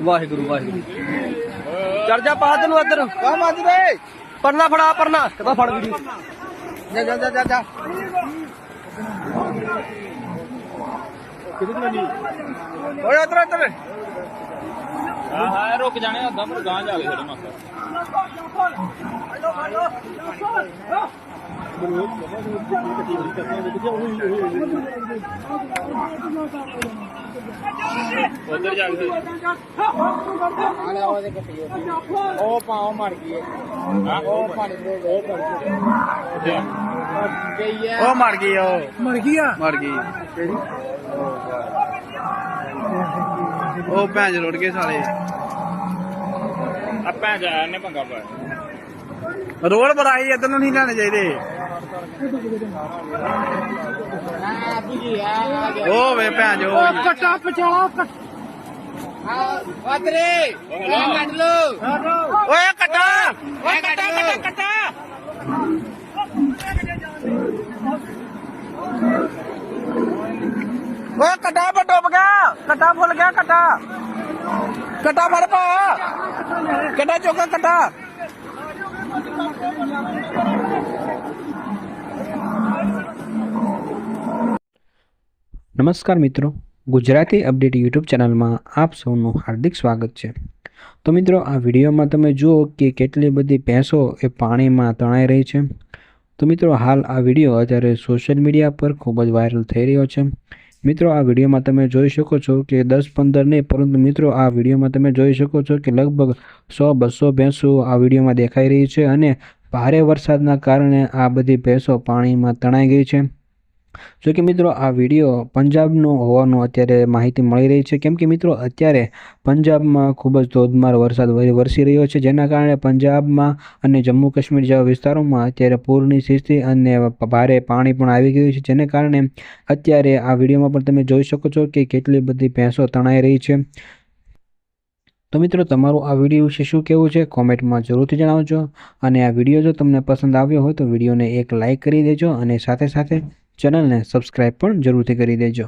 वाहिगुरु वाहिगुरु चढ़ जा पा तेन अदर परना फड़ा परना कदा फड़ वीडियो जा जा जा जा जा ओए अदर अदर हाँ हाँ रुक जाने अद्धा पर गांव जा गए मासा उधर जा गए ओ पाओ मर गई ओ पानी ओ मर गई मर गया मर गई ओ भैंस रुड़ गए साले अब जा ने पंगा पाया रोड बनाई इधर नहीं लेने चाहिए ओ वे भैन जो कट्टा पचाओ अदरे काट लो ओए कटा ओए कट्टा कट्टा कट्टा ओए कटा पर डूब गया कटा फुल गया कटा कटा फड़ पा कटा चौका कटा नमस्कार मित्रों, गुजराती अपडेट यूट्यूब चैनल में आप सौનું हार्दिक स्वागत है। तो मित्रों आ वीडियो में तमे जुओ कि केटली बधी भैंसो ए पानी में तणाई रही है। तो मित्रों हाल आ वीडियो अत्यारे सोशल मीडिया पर खूब ज वायरल थई रह्यो छे। मित्रों आ वीडियो में तमे जोई शको छो कि 10-15 नहीं परंतु मित्रों आ वीडियो में तमे जोई शको छो कि लगभग 100-200 भैंसो आ वीडियो में देखाई रही है अने भारे वरसादना कारणे आ बधी भैंसो पाणी में तणाई गई है। जो कि मित्रों आ वीडियो पंजाबनो होवानो अत्यारे माहिती मळी रही है केम कि मित्रों अत्यारे पंजाब में खूब ज धोधमार वरसाद वरसी रह्यो छे जेना कारणे पंजाब में अने जम्मू काश्मीर जेवा विस्तारों में अत्यारे पूरनी स्थिति अने भारे पाणी पण आवी गयुं छे जेने कारणे अत्यारे आ वीडियो में पण तमे जोई शको छो कि केटली बधी भैंसो तणाई रही है। तो मित्रों तमारुं आ विडियो विषे शुं कहेवुं छे कॉमेंट में जरूरथी जणावजो अने आ विडियो जो तमने पसंद आव्यो होय तो विडियो ने एक लाइक करी देजो अने साथे साथे चैनल ने सब्सक्राइब पण जरूरथी करी देजो।